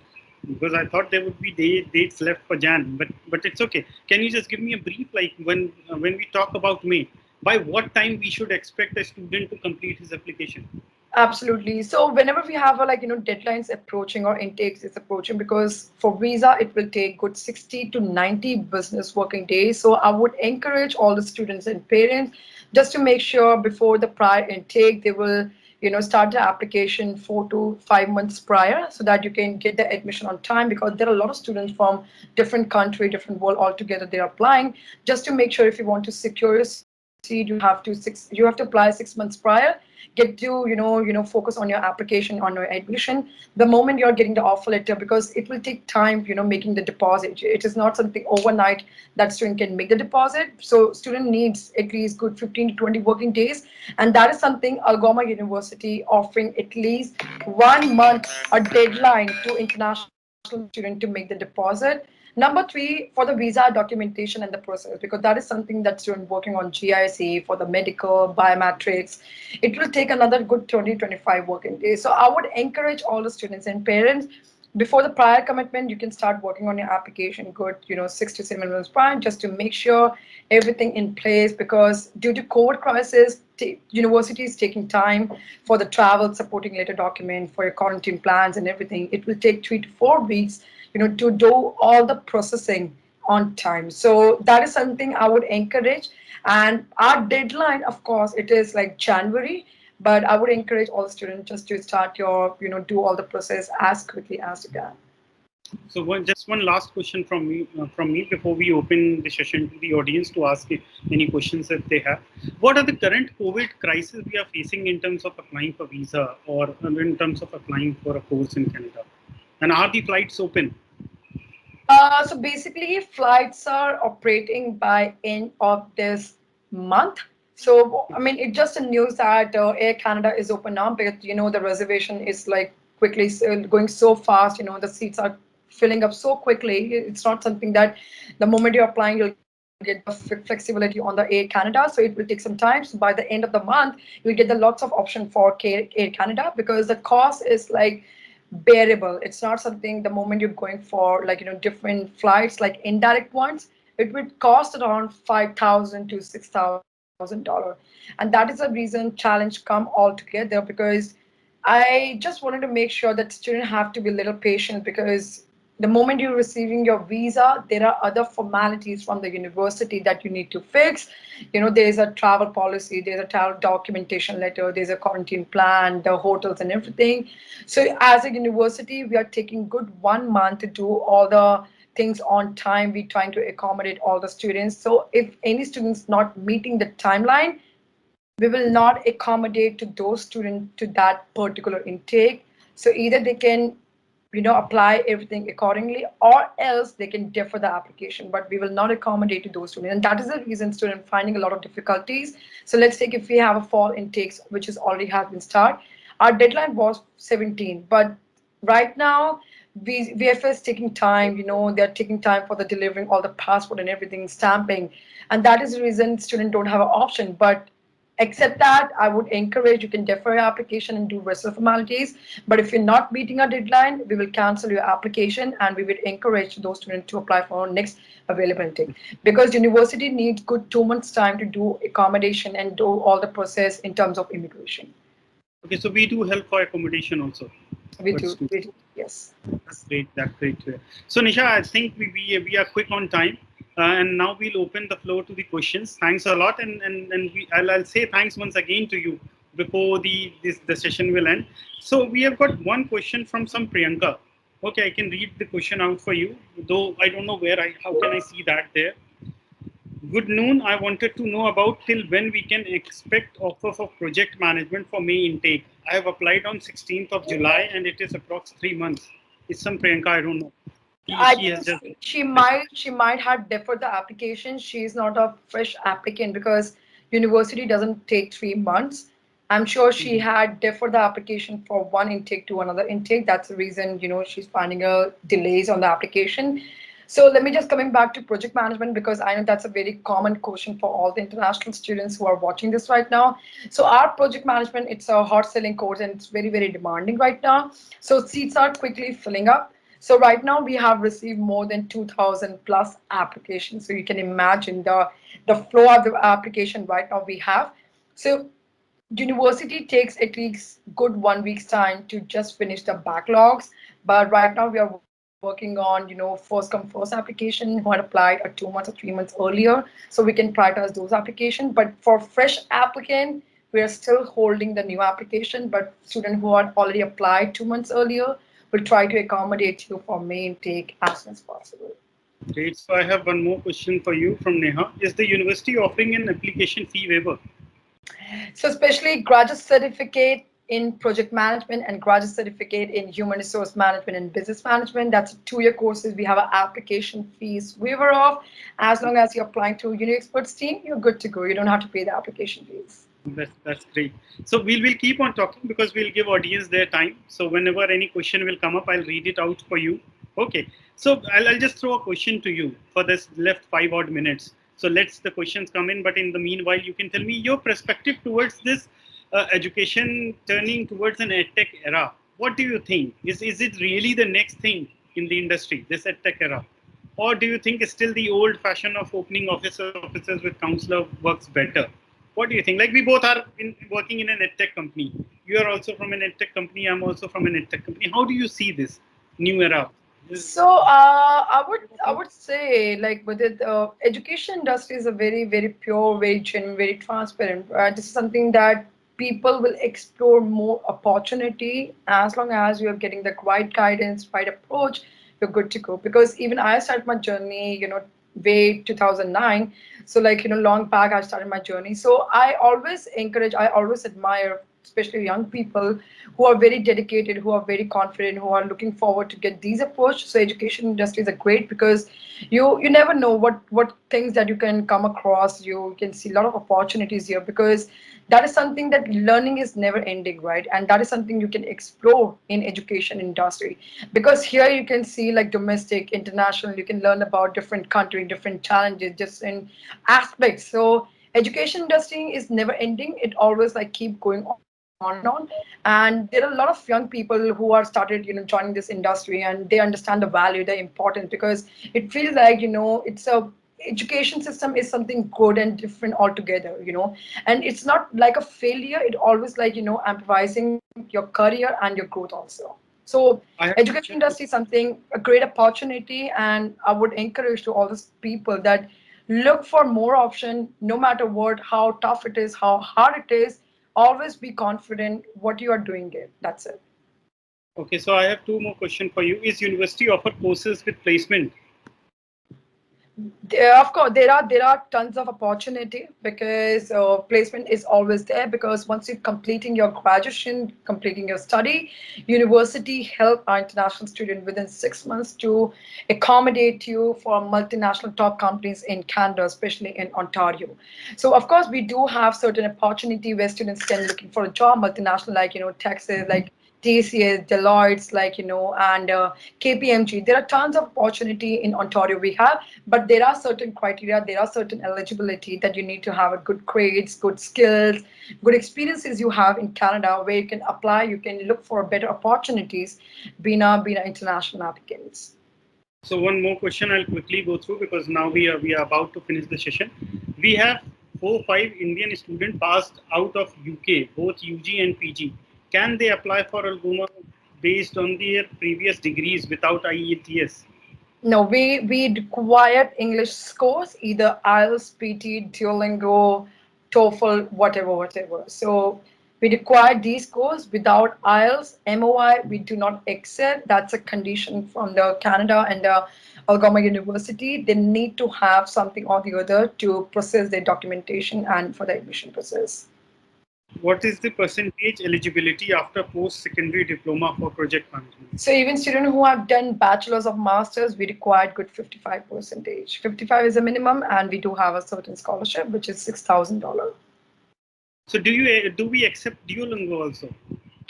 because I thought there would be dates left for Jan, but it's okay. Can you just give me a brief, like when we talk about May, by what time we should expect a student to complete his application? Absolutely. So whenever we have a deadlines approaching or intakes is approaching, because for visa it will take good 60 to 90 business working days. So I would encourage all the students and parents just to make sure before the prior intake they will start the application 4 to 5 months prior, so that you can get the admission on time, because there are a lot of students from different country, different world altogether they are applying. Just to make sure if you want to secure your seat, you have to apply 6 months prior, get to focus on your application, on your admission the moment you're getting the offer letter, because it will take time making the deposit. It is not something overnight that student can make the deposit. So student needs at least good 15 to 20 working days, and that is something Algoma University offering at least 1 month a deadline to international student to make the deposit. Number three, for the visa documentation and the process, because that is something that student working on GIC for the medical biometrics. It will take another good 20-25 working days. So I would encourage all the students and parents before the prior commitment, you can start working on your application good 6 to 7 months prior, just to make sure everything in place, because due to COVID crisis, university is taking time for the travel supporting letter document, for your quarantine plans and everything. It will take 3 to 4 weeks to do all the processing on time. So that is something I would encourage. And our deadline, of course, it is like January, but I would encourage all students just to start do all the process as quickly as you can. So just one last question from me before we open the session to the audience to ask any questions that they have. What are the current COVID crisis we are facing in terms of applying for visa, or in terms of applying for a course in Canada? And are the flights open? So basically, flights are operating by end of this month. So I mean, it's just a news that Air Canada is open now, but the reservation is like quickly going so fast. The seats are filling up so quickly. It's not something that the moment you're applying, you'll get the flexibility on the Air Canada. So it will take some time. So by the end of the month, you'll get the lots of option for Air Canada, because the cost is like bearable. It's not something the moment you're going for different flights like indirect ones, it would cost around 5,000 to $6,000, and that is the reason challenge come all together, because I just wanted to make sure that students have to be a little patient, because The moment you're receiving your visa, there are other formalities from the university that you need to fix. There's a travel policy, there's a travel documentation letter, there's a quarantine plan, the hotels and everything. So as a university, we are taking good 1 month to do all the things on time. We're trying to accommodate all the students. So if any students not meeting the timeline, we will not accommodate to those students to that particular intake. So either they can apply everything accordingly, or else they can defer the application, but we will not accommodate to those students. And that is the reason student finding a lot of difficulties. So let's take if we have a fall intakes which is already has been started. Our deadline was 17, but right now VFS taking time. They're taking time for the delivering all the passport and everything, stamping, and that is the reason students don't have an option. But except that, I would encourage you can defer your application and do rest of the formalities. But if you're not meeting our deadline, we will cancel your application and we will encourage those students to apply for our next availability. Because university needs good 2 months time to do accommodation and do all the process in terms of immigration. Okay, so we do help for accommodation also. We do, yes. That's great. That's great. So Nisha, I think we are quick on time. And now we'll open the floor to the questions. Thanks a lot, and I'll say thanks once again to you before the session will end. So we have got one question from some Priyanka. Okay, I can read the question out for you, though I don't know how can I see that there. Good noon. I wanted to know about till when we can expect offer for project management for May intake. I have applied on 16th of July and it is approx 3 months. It's some Priyanka, I don't know. I She has think just she might have deferred the application. She's not a fresh applicant because university doesn't take 3 months. I'm sure she had deferred the application for one intake to another intake. That's the reason she's finding a delays on the application. So let me just coming back to project management, because I know that's a very common question for all the international students who are watching this right now. So our project management, it's a hot selling course and it's very, very demanding right now. So seats are quickly filling up. So right now we have received more than 2,000 plus applications. So you can imagine the flow of the application right now we have. So university takes at least good 1 week's time to just finish the backlogs. But right now we are working on first come first application who had applied 2 months or 3 months earlier, so we can prioritize those applications. But for fresh applicant, we are still holding the new application, but student who had already applied 2 months earlier will try to accommodate you for May intake as soon as possible. great. So I have one more question for you from Neha. Is the university offering an application fee waiver? So especially graduate certificate in project management and graduate certificate in human resource management and business management. That's 2 year courses. We have an application fees waiver of. As long as you're applying to UniExperts team, you're good to go. You don't have to pay the application fees. That's great. So we'll keep on talking because we'll give audience their time. So whenever any question will come up, I'll read it out for you. Okay. So I'll just throw a question to you for this left 5 odd minutes. So let's the questions come in. But in the meanwhile, you can tell me your perspective towards this education turning towards an edtech era. What do you think? Is it really the next thing in the industry, this edtech era? Or do you think it's still the old fashion of opening offices with counselor works better? What do you think? Like we both are working in an edtech company. You are also from an edtech company. I'm also from an edtech company. How do you see this new era? So I would say, like, with it, education industry is a very, very pure, very genuine, very transparent. This is something that people will explore more opportunity as long as you're getting the right guidance, right approach. You're good to go. Because even I started my journey, way 2009. So like long back, I started my journey. So I always encourage, I always admire, especially young people who are very dedicated, who are very confident, who are looking forward to get these approach. So education industries are great because you never know what things that you can come across. You can see a lot of opportunities here because that is something that learning is never ending, right? And that is something you can explore in education industry because here you can see like domestic, international. You can learn about different country, different challenges, just in aspects. So education industry is never ending. It always like keep going on and on. And there are a lot of young people who are started joining this industry, and they understand the value, the importance, because it feels like it's a education system is something good and different altogether, and it's not like a failure. It always like improvising your career and your growth also. So I have education mentioned industry is something, a great opportunity, and I would encourage to all these people that look for more option, no matter what, how tough it is, how hard it is, always be confident what you are doing it. That's it. Okay, so I have two more questions for you. Is university offer courses with placement? Of course, there are tons of opportunity because placement is always there. Because once you're completing your graduation, completing your study, university help our international student within 6 months to accommodate you for multinational top companies in Canada, especially in Ontario. So of course, we do have certain opportunity where students can looking for a job, multinational like Texas, like TCS, Deloitte's, and KPMG. There are tons of opportunity in Ontario we have, but there are certain criteria, there are certain eligibility that you need to have a good grades, good skills, good experiences you have in Canada where you can apply, you can look for better opportunities, being a international applicants. So one more question I'll quickly go through because now we are about to finish the session. We have 4 5 Indian students passed out of UK, both UG and PG. Can they apply for Algoma based on their previous degrees without IELTS? No, we required English scores, either IELTS, PT, Duolingo, TOEFL, whatever. So we required these scores. Without IELTS, MOI, we do not accept. That's a condition from the Canada and the Algoma University. They need to have something or the other to process their documentation and for the admission process. What is the percentage eligibility after post-secondary diploma for project management? So even students who have done bachelor's of masters, we required good 55 percentage. 55 is a minimum, and we do have a certain scholarship, which is $6,000. So do we accept Duolingo also?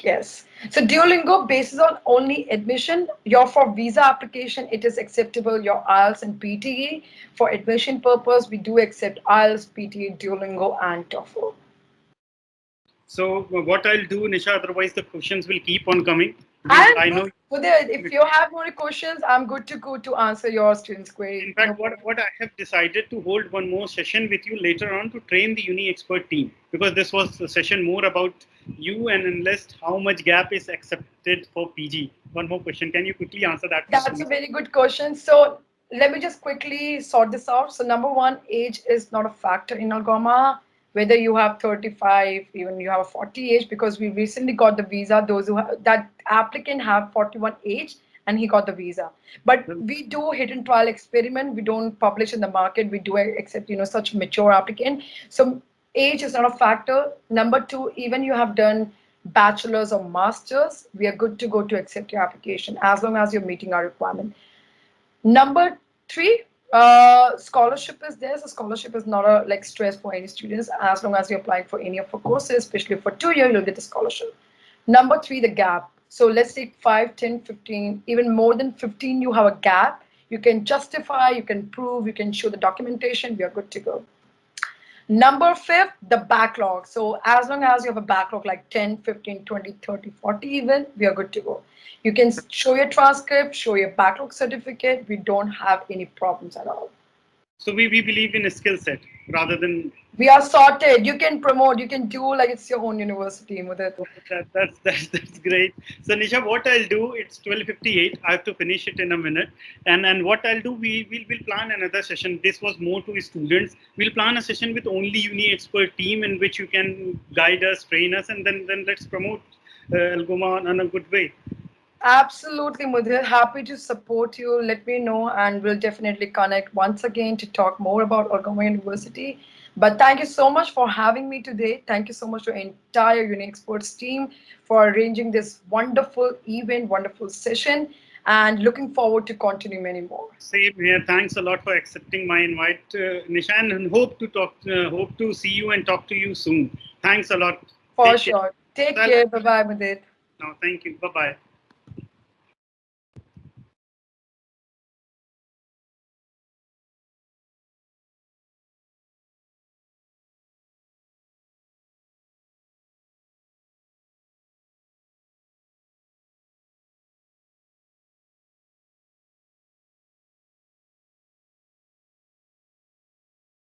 Yes. So Duolingo bases on only admission. Your for visa application, it is acceptable. Your IELTS and PTE. For admission purpose, we do accept IELTS, PTE, Duolingo, and TOEFL. So what I'll do, Nisha, otherwise the questions will keep on coming. And I know. if you have more questions, I'm good to go to answer your students' query. In fact, what I have decided to hold one more session with you later on to train the uni expert team, because this was a session more about you and unless how much gap is accepted for PG. One more question. Can you quickly answer that That's a question? very good question. So let me just quickly sort this out. So number one, age is not a factor in Algoma. Whether you have 35, even you have a 40 age, because we recently got the visa. Those who have, that applicant have 41 age and he got the visa. But we do hit and trial experiment. We don't publish in the market. We do accept such mature applicant. So age is not a factor. Number two, even you have done bachelor's or master's, we are good to go to accept your application as long as you're meeting our requirement. Number three, scholarship is there. So scholarship is not a like stress for any students as long as you're applying for any of our courses, especially for 2 years, you'll get the scholarship. Number three, the gap. So let's take 5, 10, 15, even more than 15, you have a gap. You can justify, you can prove, you can show the documentation, we are good to go. Number fifth, the backlog. So as long as you have a backlog like 10, 15, 20, 30, 40 even, we are good to go. You can show your transcript, show your backlog certificate. We don't have any problems at all. So we believe in a skill set rather than. We are sorted. You can promote. You can do like it's your own university, Mudit. That's great. So Nisha, what I'll do, it's 12:58. I have to finish it in a minute. And what I'll do, we'll plan another session. This was more to students. We'll plan a session with only uni expert team in which you can guide us, train us, and then let's promote Algoma in a good way. Absolutely, Mudhir. Happy to support you. Let me know, and we'll definitely connect once again to talk more about Algoma University. But thank you so much for having me today. Thank you so much to the entire Unique Sports team for arranging this wonderful event, wonderful session, and looking forward to continue many more. Same here. Thanks a lot for accepting my invite, Nishan, and hope to see you and talk to you soon. Thanks a lot. For Take care. sure. Take care. Bye bye, Mudhir. No, thank you. Bye bye.